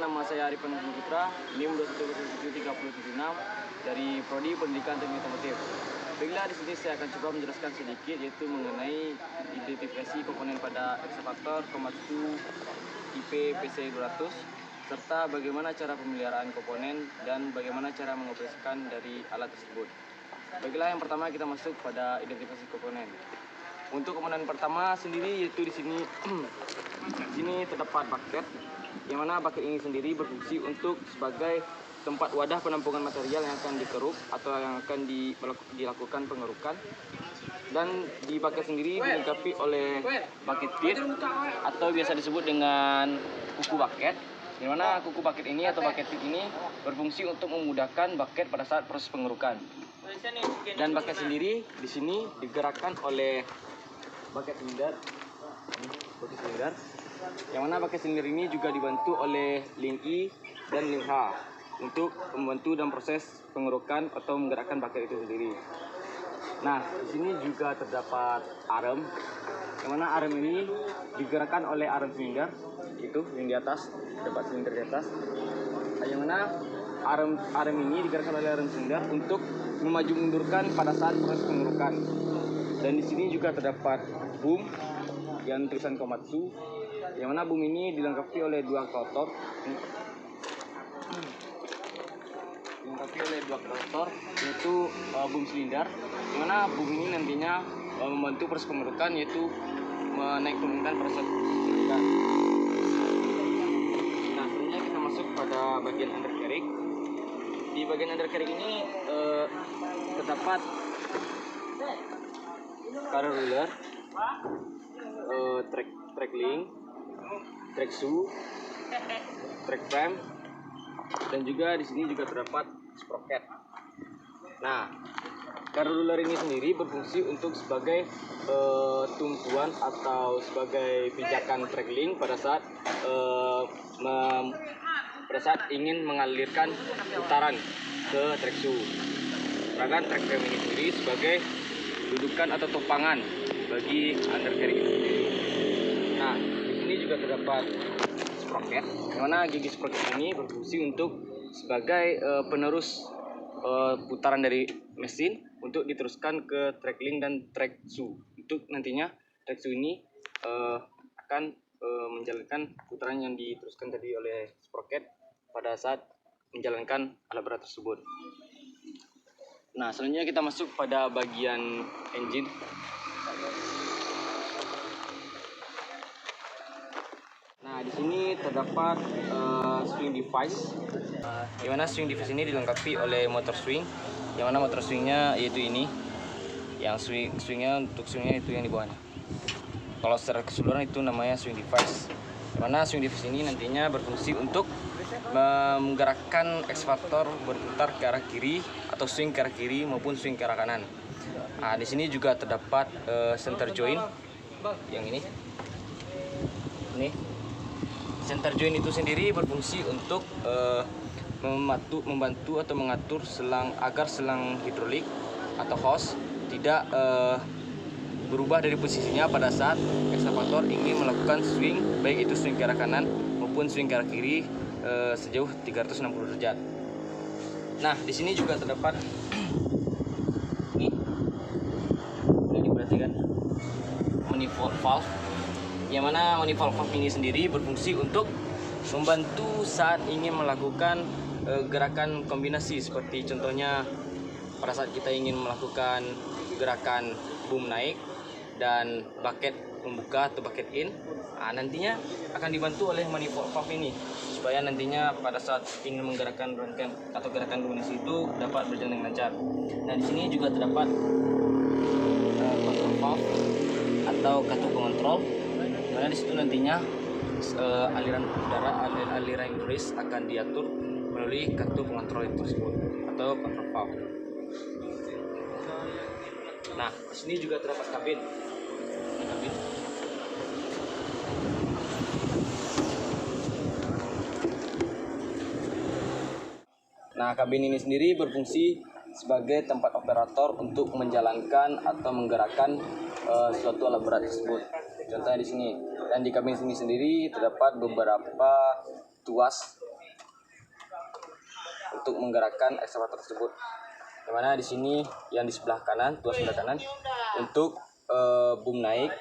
nama saya Arifan Putra, NIM 2117376 dari Prodi Pendidikan Teknik Otomotif. Baiklah, di sini saya akan coba menjelaskan sedikit yaitu mengenai identifikasi komponen pada ekskavator Komatsu tipe PC200 serta bagaimana cara pemeliharaan komponen dan bagaimana cara mengoperasikan dari alat tersebut. Baiklah, yang pertama kita masuk pada identifikasi komponen. Untuk komponen pertama sendiri yaitu di sini terdapat bucket, yang mana bucket ini sendiri berfungsi untuk sebagai tempat wadah penampungan material yang akan dikeruk atau yang akan dilakukan pengerukan. Dan di bucket sendiri dilengkapi oleh bucket pit atau biasa disebut dengan kuku bucket, di mana kuku bucket ini atau bucket pit ini berfungsi untuk memudahkan bucket pada saat proses pengerukan. Dan bucket sendiri di sini digerakkan oleh bucket silinder, yang mana bucket silinder ini juga dibantu oleh link I dan link H untuk membantu dalam proses pengerukan atau menggerakkan bucket itu sendiri. Nah, di sini juga terdapat arm, yang mana arm ini digerakkan oleh arm silinder, itu yang di atas, terdapat silinder di atas, yang mana arm ini digerakkan oleh arm silinder untuk memaju mundurkan pada saat proses pengerukan. Dan di sini juga terdapat boom yang tulisan Komatsu, yang mana boom ini dilengkapi oleh dua aktuator, yaitu boom silinder, yang mana boom ini nantinya membantu proses pengerukan, yaitu menaik turunkan proses pengerukan. Nah, selanjutnya kita masuk pada bagian undercarriage. Di bagian undercarriage ini terdapat carrier ruler, track link, track shoe, track frame, dan juga di sini juga terdapat sprocket. Nah, carrier ruler ini sendiri berfungsi untuk sebagai tumpuan atau sebagai pijakan track link pada saat ingin mengalirkan putaran ke track shoe. Sedangkan track frame ini sendiri sebagai dudukan atau topangan bagi undercarriage itu sendiri. Nah, di sini juga terdapat sprocket, yang mana gigi sprocket ini berfungsi untuk sebagai penerus putaran dari mesin untuk diteruskan ke track link dan track shoe. Untuk nantinya track shoe ini akan menjalankan putaran yang diteruskan tadi oleh sprocket pada saat menjalankan alat berat tersebut. Nah, selanjutnya kita masuk pada bagian engine. Nah, di sini terdapat swing device, di mana swing device ini dilengkapi oleh motor swing, yang mana motor swingnya yaitu ini, yang swingnya itu yang di bawahnya. Kalau secara keseluruhan itu namanya swing device, di mana swing device ini nantinya berfungsi untuk menggerakkan ekskavator berputar ke arah kiri atau swing ke arah kiri maupun swing ke arah kanan. Nah, di sini juga terdapat center joint yang ini. Center joint itu sendiri berfungsi untuk membantu atau mengatur agar selang hidrolik atau hose tidak berubah dari posisinya pada saat ekskavator ingin melakukan swing, baik itu swing ke arah kanan maupun swing ke arah kiri sejauh 360 derajat. Nah, di sini juga terdapat ini diperhatikan manifold valve, yang mana manifold valve ini sendiri berfungsi untuk membantu saat ingin melakukan gerakan kombinasi, seperti contohnya pada saat kita ingin melakukan gerakan boom naik dan bucket membuka atau bucket in. Nah, nantinya akan dibantu oleh manifold valve ini supaya nantinya pada saat ingin menggerakkan rangkaian atau gerakan kombinasi itu dapat berjalan dengan lancar. Nah, di sini juga terdapat control valve atau katup pengontrol, dimana di situ nantinya aliran udara, aliran hidrolis akan diatur melalui katup pengontrol itu tersebut atau control valve. Nah, di sini juga terdapat kabin. Nah, kabin ini sendiri berfungsi sebagai tempat operator untuk menjalankan atau menggerakkan suatu alat berat tersebut. Contohnya di sini. Dan di kabin ini sendiri terdapat beberapa tuas untuk menggerakkan ekskavator tersebut. Yang mana di sini yang di sebelah kanan, tuas sebelah kanan untuk boom naik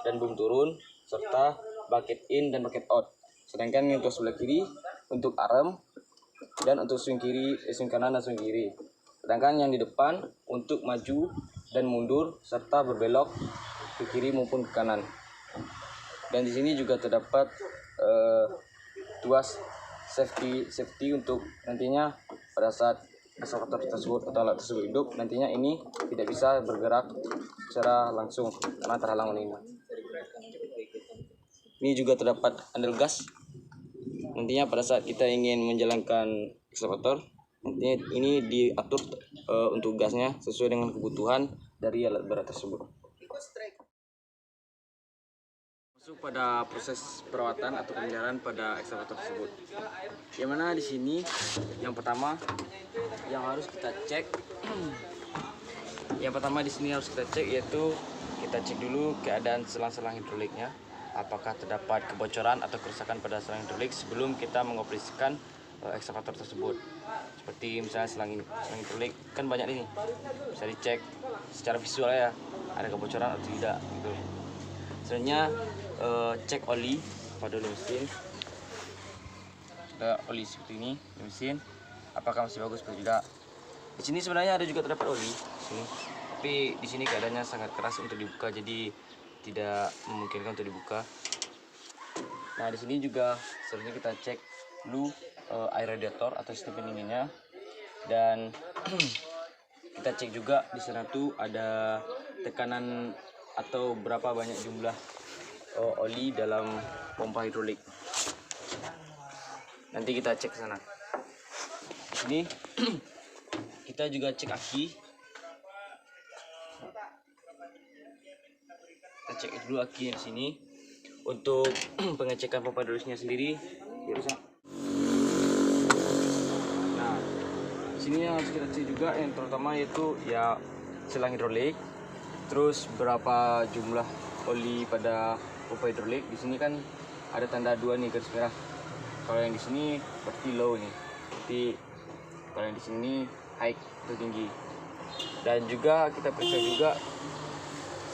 dan boom turun serta bucket in dan bucket out. Sedangkan yang tuas sebelah kiri untuk arm dan untuk swing kiri, swing kanan dan swing kiri. Sedangkan yang di depan untuk maju dan mundur serta berbelok ke kiri maupun ke kanan. Dan di sini juga terdapat tuas safety untuk nantinya pada saat ekskavator tersebut atau alat tersebut hidup, nantinya ini tidak bisa bergerak secara langsung karena terhalang oleh ini. Ini juga terdapat handle gas. Nantinya pada saat kita ingin menjalankan ekskavator, nantinya ini diatur untuk gasnya sesuai dengan kebutuhan dari alat berat tersebut. Masuk pada proses perawatan atau pemeliharaan pada ekskavator tersebut. Yang mana di sini yang pertama yang harus kita cek, yaitu kita cek dulu keadaan selang-selang hidroliknya, apakah terdapat kebocoran atau kerusakan pada selang hidrolik sebelum kita mengoperasikan ekskavator tersebut. Seperti misalnya selang hidrolik kan banyak ini, bisa dicek secara visual ya, ada kebocoran atau tidak gitu. Selanjutnya cek oli pada oli mesin. Ada oli seperti ini di mesin, apakah masih bagus atau tidak. Di sini sebenarnya ada juga terdapat oli sini, tapi di sini keadaannya sangat keras untuk dibuka, jadi tidak memungkinkan untuk dibuka. Nah, di sini juga selanjutnya kita cek dulu air radiator atau sistem pendinginnya, dan kita cek juga di sana tuh ada tekanan atau berapa banyak jumlah oli dalam pompa hidrolik. Nanti kita cek ke sana. Di sini kita juga cek aki. Kita cek dulu aki di sini untuk pengecekan pompa hidroliknya sendiri. Nah, di sini yang harus kita cek juga yang terutama yaitu ya selang hidrolik, terus berapa jumlah oli pada pompa hidrolik. Di sini kan ada tanda 2 nih garis merah. Kalau yang di sini berarti low nih. Berarti kalau yang di sini high atau tinggi. Dan juga kita periksa juga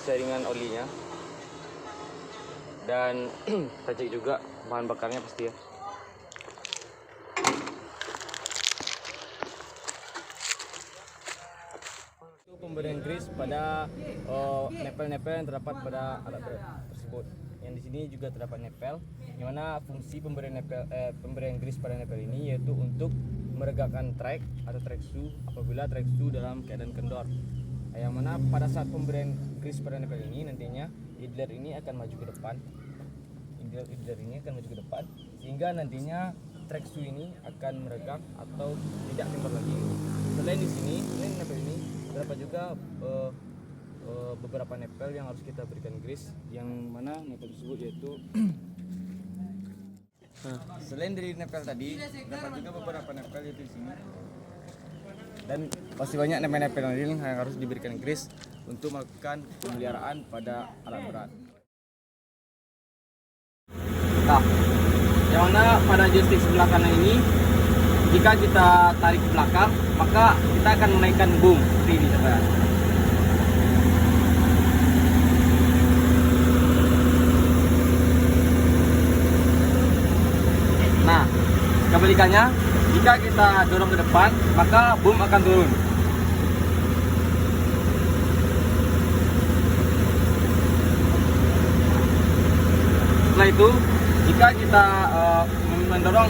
saringan olinya. Dan kita cek juga bahan bakarnya pasti ya. Pemberian grease pada nepel-nepel yang terdapat pada alat berat tersebut. Yang di sini juga terdapat nepel, di mana fungsi pemberian grease pada nepel ini yaitu untuk meregakkan trek atau trek shoe apabila trek shoe dalam keadaan kendor. Yang mana pada saat pemberian grease pada nepel ini nantinya idler ini akan maju ke depan. Idler ini akan maju ke depan sehingga nantinya trek shoe ini akan meregak atau tidak kendor lagi. Selain di sini, selain nepel ini terdapat juga beberapa nepel yang harus kita berikan grease, yang mana nepel tersebut yaitu selain dari nepel tadi terdapat juga beberapa nepel yaitu di sini, dan masih banyak nepel-nepel lain yang harus diberikan grease untuk melakukan pemeliharaan pada alat berat. Nah, yang mana pada joystick sebelah kanan ini jika kita tarik ke belakang maka kita akan menaikkan boom seperti ini saudara. Nah, kebalikannya, jika kita dorong ke depan, maka boom akan turun. Setelah itu, jika kita mendorong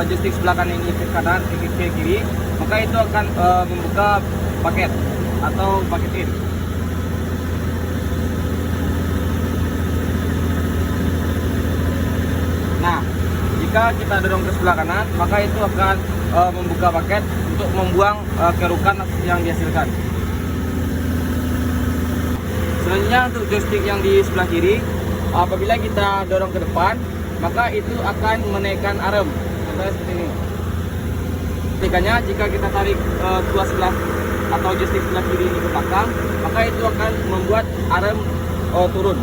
joystick sebelah kanan ini ke kanan, ke kiri, maka itu akan membuka paket atau bucket in. Nah, jika kita dorong ke sebelah kanan, maka itu akan membuka paket untuk membuang kerukan yang dihasilkan. Selanjutnya untuk joystick yang di sebelah kiri, apabila kita dorong ke depan, maka itu akan menaikkan arm. Contohnya seperti ini. Kebalikannya, jika kita tarik tuas sebelah atau joystick sebelah kiri ini ke belakang, maka itu akan membuat arm turun.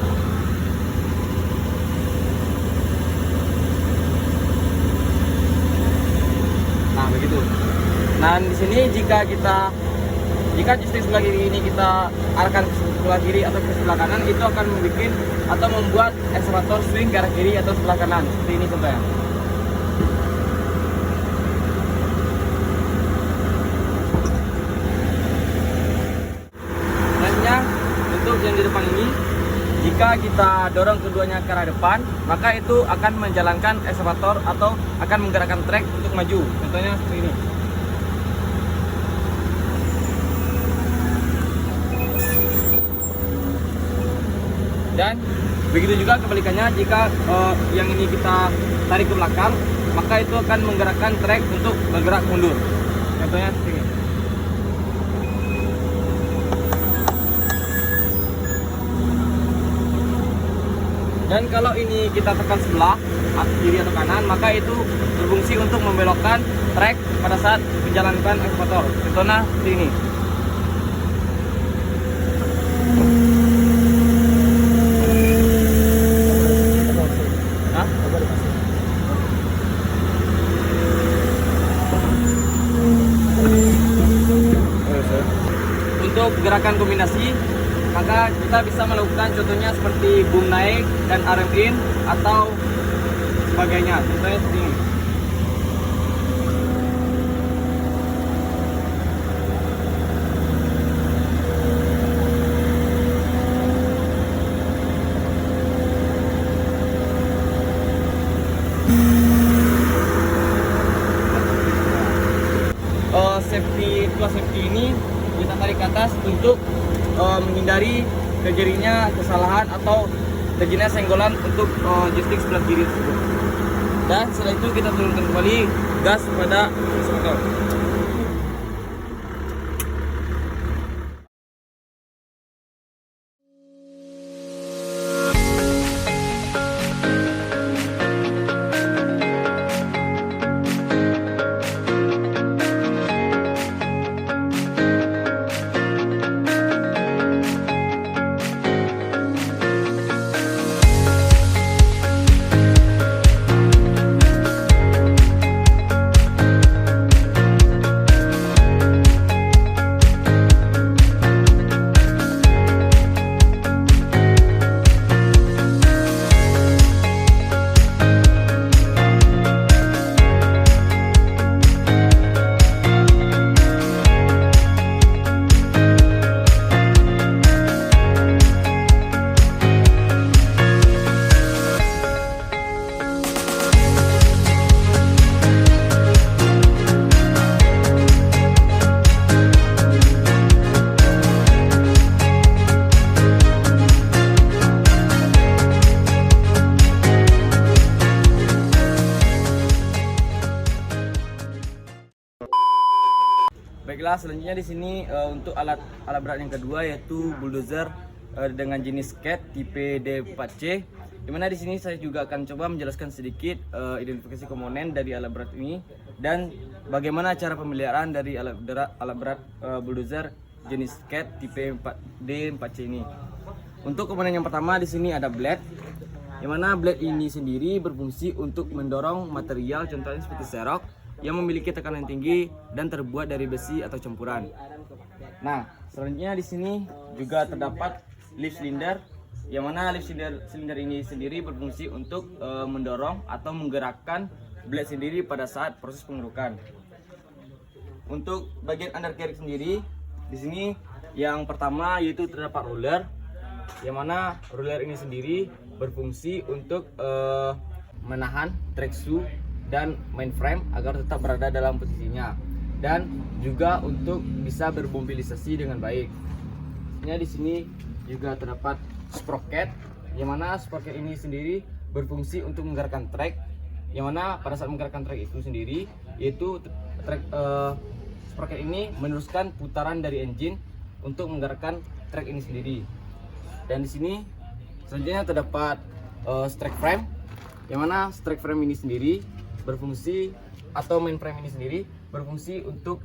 Nah, begitu itu. Nah di sini jika joystick sebelah kiri ini kita arahkan ke sebelah kiri atau ke sebelah kanan, itu akan membuat atau membuat ekskavator swing ke arah kiri atau sebelah kanan seperti ini contohnya. Selanjutnya untuk yang di depan ini, jika kita dorong keduanya ke arah depan, maka itu akan menjalankan ekskavator atau akan menggerakkan trek untuk maju. Contohnya seperti ini. Dan begitu juga kebalikannya, jika yang ini kita tarik ke belakang, maka itu akan menggerakkan trek untuk bergerak mundur. Contohnya seperti ini. Dan kalau ini kita tekan sebelah kiri atau kanan, maka itu berfungsi untuk membelokkan trek pada saat menjalankan ekskavator. Contohnya seperti ini. Untuk gerakan kombinasi, maka kita bisa melakukan contohnya seperti boom naik dan arm in atau sebagainya. Contohnya seperti ini. Safety ini kita tarik ke atas untuk menghindari terjadinya kesalahan atau terjadinya senggolan untuk joystick sebelah kiri tersebut. Dan setelah itu kita turunkan kembali gas pada ekskavator. Baiklah, selanjutnya di sini untuk alat berat yang kedua yaitu bulldozer dengan jenis CAT tipe D4C. Dimana di sini saya juga akan coba menjelaskan sedikit identifikasi komponen dari alat berat ini dan bagaimana cara pemeliharaan dari alat berat bulldozer jenis CAT tipe D4C ini. Untuk komponen yang pertama di sini ada blade, yang mana blade ini sendiri berfungsi untuk mendorong material contohnya seperti serok yang memiliki tekanan tinggi dan terbuat dari besi atau campuran. Nah, selanjutnya di sini juga terdapat lift cylinder, yang mana lift cylinder ini sendiri berfungsi untuk mendorong atau menggerakkan blade sendiri pada saat proses pengerukan. Untuk bagian undercarriage sendiri, di sini yang pertama yaitu terdapat roller, yang mana roller ini sendiri berfungsi untuk menahan track shoe dan mainframe agar tetap berada dalam posisinya dan juga untuk bisa bermobilisasi dengan baik. Di sini juga terdapat sprocket, yang mana sprocket ini sendiri berfungsi untuk menggerakkan trek, yang mana pada saat menggerakkan trek itu sendiri yaitu sprocket ini meneruskan putaran dari engine untuk menggerakkan trek ini sendiri. Dan di sini selanjutnya terdapat strike frame, yang mana strike frame ini sendiri berfungsi atau mainframe ini sendiri berfungsi untuk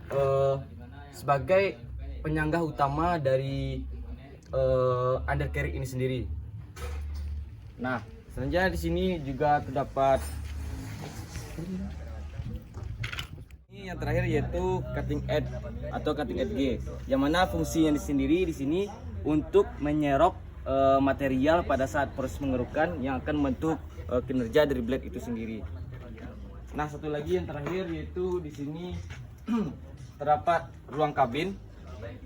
sebagai penyangga utama dari undercarriage ini sendiri. Nah, selanjutnya di sini juga terdapat ini yang terakhir yaitu cutting edge atau cutting edge G, yang mana fungsinya sendiri di sini untuk menyerok material pada saat proses mengerukkan yang akan membentuk kinerja dari blade itu sendiri. Nah, satu lagi yang terakhir yaitu di sini terdapat ruang kabin,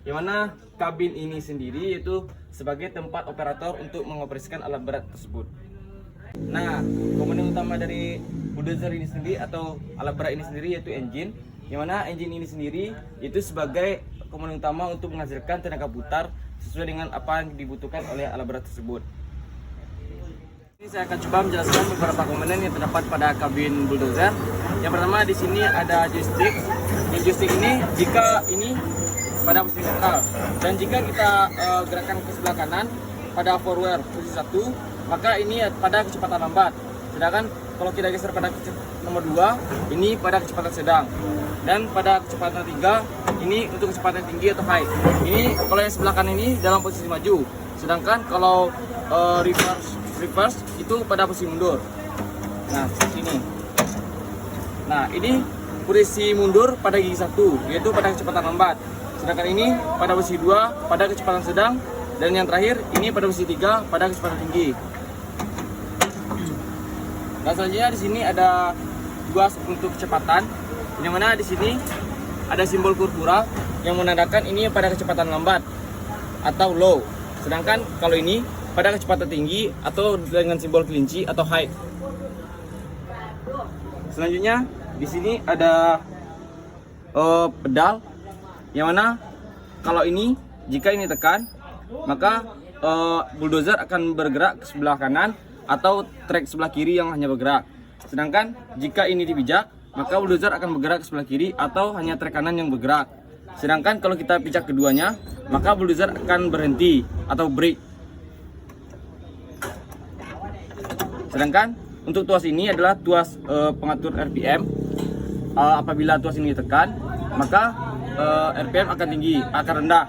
yang mana kabin ini sendiri yaitu sebagai tempat operator untuk mengoperasikan alat berat tersebut. Nah, komponen utama dari bulldozer ini sendiri atau alat berat ini sendiri yaitu engine, yang mana engine ini sendiri itu sebagai komponen utama untuk menghasilkan tenaga putar sesuai dengan apa yang dibutuhkan oleh alat berat tersebut. Ini saya akan coba menjelaskan beberapa komponen yang terdapat pada kabin bulldozer. Yang pertama di sini ada joystick. Di joystick ini jika ini pada posisi netral dan jika kita gerakkan ke sebelah kanan pada forward posisi 1, maka ini pada kecepatan lambat. Sedangkan kalau kita geser pada nomor 2, ini pada kecepatan sedang. Dan pada kecepatan 3, ini untuk kecepatan tinggi atau high. Ini kalau yang sebelah kanan ini dalam posisi maju. Sedangkan kalau reverse itu pada posisi mundur. Nah, sini. Nah, ini posisi mundur pada gigi 1, yaitu pada kecepatan lambat. Sedangkan ini pada posisi 2 pada kecepatan sedang. Dan yang terakhir ini pada posisi 3 pada kecepatan tinggi. Dan selanjutnya di sini ada dua untuk kecepatan, yang mana di sini ada simbol kurvura yang menandakan ini pada kecepatan lambat atau low. Sedangkan kalau ini pada kecepatan tinggi atau dengan simbol kelinci atau high. Selanjutnya di sini ada pedal, yang mana kalau ini jika ini tekan maka bulldozer akan bergerak ke sebelah kanan atau trek sebelah kiri yang hanya bergerak. Sedangkan jika ini dipijak, maka bulldozer akan bergerak ke sebelah kiri atau hanya trek kanan yang bergerak. Sedangkan kalau kita pijak keduanya, maka bulldozer akan berhenti atau brake. Sedangkan untuk tuas ini adalah tuas pengatur RPM. Apabila tuas ini ditekan, maka RPM akan tinggi, akan rendah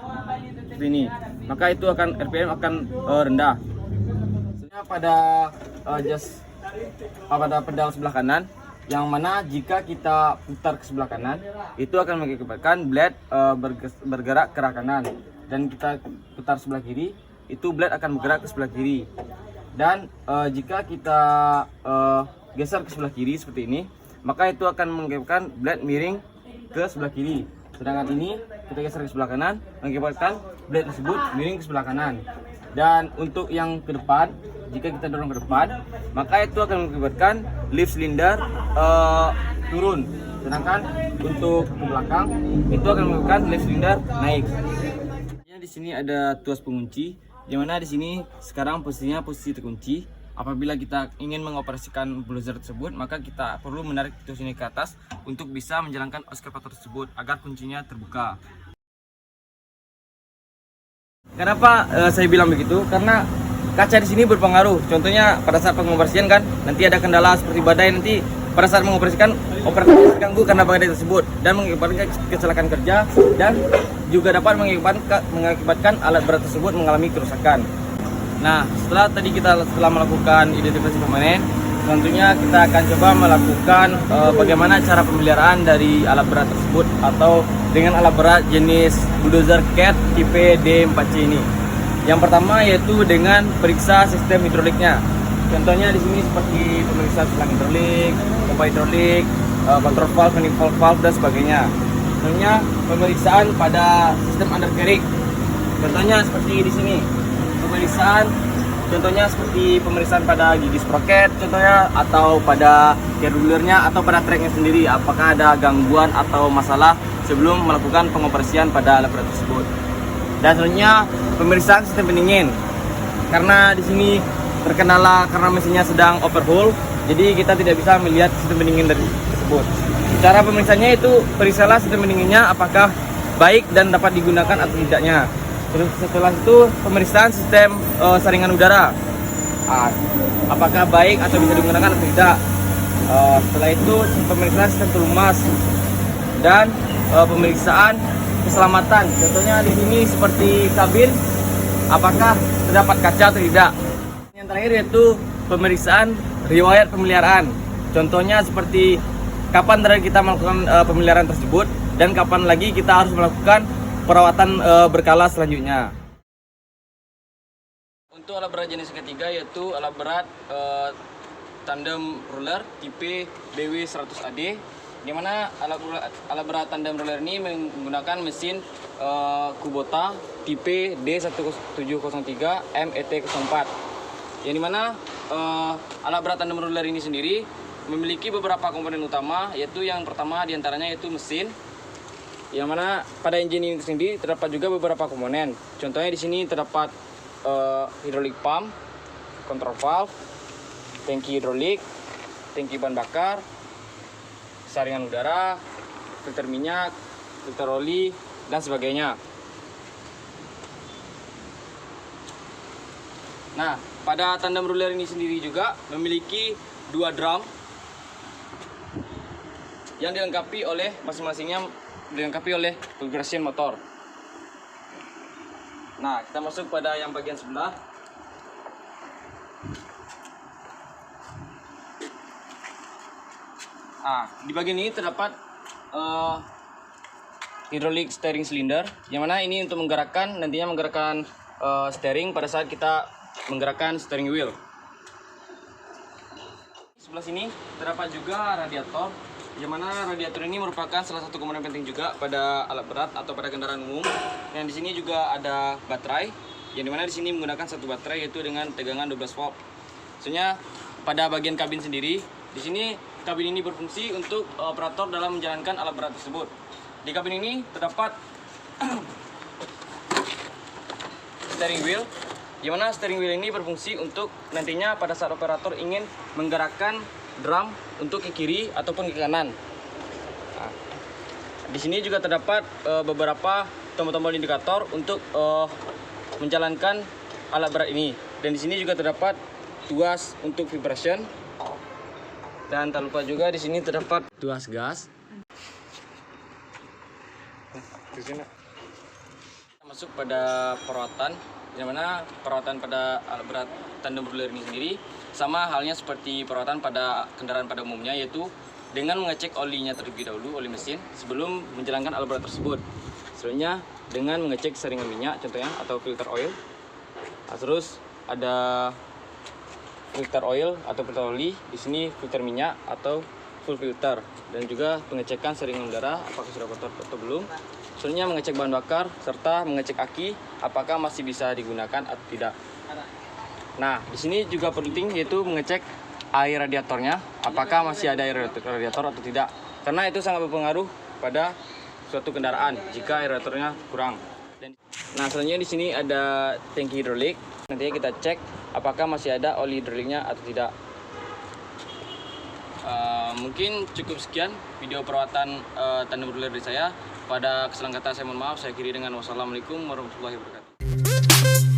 seperti ini. Maka itu akan RPM akan rendah. Pada pada pedal sebelah kanan, yang mana jika kita putar ke sebelah kanan itu akan mengakibatkan blade bergerak ke arah kanan, dan kita putar sebelah kiri itu blade akan bergerak ke sebelah kiri. Dan jika kita geser ke sebelah kiri seperti ini, maka itu akan mengakibatkan blade miring ke sebelah kiri. Sedangkan ini kita geser ke sebelah kanan mengakibatkan blade tersebut miring ke sebelah kanan. Dan untuk yang ke depan, jika kita dorong ke depan, maka itu akan mengakibatkan lift cylinder turun. Sedangkan untuk ke belakang, itu akan mengakibatkan lift cylinder naik. Di sini ada tuas pengunci, yang mana di sini sekarang posisinya posisi terkunci. Apabila kita ingin mengoperasikan bulldozer tersebut, maka kita perlu menarik tuas ini ke atas untuk bisa menjalankan eskavator tersebut agar kuncinya terbuka. Kenapa saya bilang begitu? Karena kaca di sini berpengaruh. Contohnya pada saat pengoperasian kan, nanti ada kendala seperti badai, nanti pada saat mengoperasikan operator terganggu karena badai tersebut dan mengakibatkan kecelakaan kerja, dan juga dapat mengakibatkan alat berat tersebut mengalami kerusakan. Nah, setelah melakukan identifikasi komponen, tentunya kita akan coba melakukan bagaimana cara pemeliharaan dari alat berat tersebut atau dengan alat berat jenis bulldozer CAT tipe D4C ini. Yang pertama yaitu dengan periksa sistem hidroliknya. Contohnya di sini seperti pemeriksaan selang hidrolik, pompa hidrolik, kontrol valve, manifold valve dan sebagainya. Contohnya pemeriksaan pada sistem undercarriage. Contohnya seperti di sini. Contohnya seperti pemeriksaan pada gigi sprocket contohnya, atau pada gearwheelernya atau pada treknya sendiri, apakah ada gangguan atau masalah sebelum melakukan pengoperasian pada alat berat tersebut. Dan selanjutnya pemeriksaan sistem pendingin, karena di sini terkendala karena mesinnya sedang overhaul, jadi kita tidak bisa melihat sistem pendingin dari tersebut. Cara pemeriksaannya itu periksalah sistem pendinginnya apakah baik dan dapat digunakan atau tidaknya. Terus setelah itu pemeriksaan sistem saringan udara, apakah baik atau bisa digunakan atau tidak. Setelah itu pemeriksaan sistem pelumas dan pemeriksaan keselamatan. Contohnya di sini seperti kabin, apakah terdapat kaca atau tidak. Yang terakhir yaitu pemeriksaan riwayat pemeliharaan. Contohnya seperti kapan terakhir kita melakukan pemeliharaan tersebut dan kapan lagi kita harus melakukan perawatan berkala selanjutnya. Untuk alat berat jenis ketiga yaitu alat berat tandem roller tipe BW100AD, di mana alat berat tandem roller ini menggunakan mesin Kubota tipe D1703 MET04. Yang dimana alat berat tandem roller ini sendiri memiliki beberapa komponen utama, yaitu yang pertama diantaranya yaitu mesin, yang mana pada engine ini sendiri terdapat juga beberapa komponen. Contohnya di sini terdapat hydraulic pump, control valve, tangki hidrolik, tangki bahan bakar, saringan udara, filter minyak, filter oli, dan sebagainya. Nah, pada tandem roller ini sendiri juga memiliki 2 drum yang dilengkapi oleh masing-masingnya dilengkapi oleh vibration motor. Nah, kita masuk pada yang bagian sebelah. Nah, di bagian ini terdapat hydraulic steering cylinder, yang mana ini untuk nantinya menggerakkan steering pada saat kita menggerakkan steering wheel. Sebelah sini terdapat juga radiator, yang mana radiator ini merupakan salah satu komponen penting juga pada alat berat atau pada kendaraan umum. Dan di sini juga ada baterai, yang dimana di sini menggunakan satu baterai yaitu dengan tegangan 12 volt. Maksudnya pada bagian kabin sendiri, di sini kabin ini berfungsi untuk operator dalam menjalankan alat berat tersebut. Di kabin ini terdapat steering wheel, di mana steering wheel ini berfungsi untuk nantinya pada saat operator ingin menggerakkan drum untuk ke kiri ataupun ke kanan. Nah, di sini juga terdapat beberapa tombol-tombol indikator untuk menjalankan alat berat ini. Dan di sini juga terdapat tuas untuk vibration. Dan tak lupa juga di sini terdapat tuas gas. Masuk pada perawatan, yang mana perawatan pada alat berat tandem roller ini sendiri sama halnya seperti perawatan pada kendaraan pada umumnya, yaitu dengan mengecek olinya terlebih dahulu, oli mesin, sebelum menjalankan alat berat tersebut. Selanjutnya dengan mengecek saringan minyak contohnya atau filter oil. Nah, terus ada filter oil atau filter oli, di sini filter minyak atau full filter, dan juga pengecekan saringan udara apakah sudah kotor atau belum. Selanjutnya mengecek bahan bakar serta mengecek aki apakah masih bisa digunakan atau tidak. Nah, di sini juga penting yaitu mengecek air radiatornya apakah masih ada air radiator atau tidak. Karena itu sangat berpengaruh pada suatu kendaraan jika air radiatornya kurang. Nah, selanjutnya di sini ada tangki hidrolik. Nantinya kita cek apakah masih ada oli hidroliknya atau tidak. Mungkin cukup sekian video perawatan tandem roller dari saya. Pada kesalahan kata saya mohon maaf. Saya akhiri dengan wassalamualaikum warahmatullahi wabarakatuh.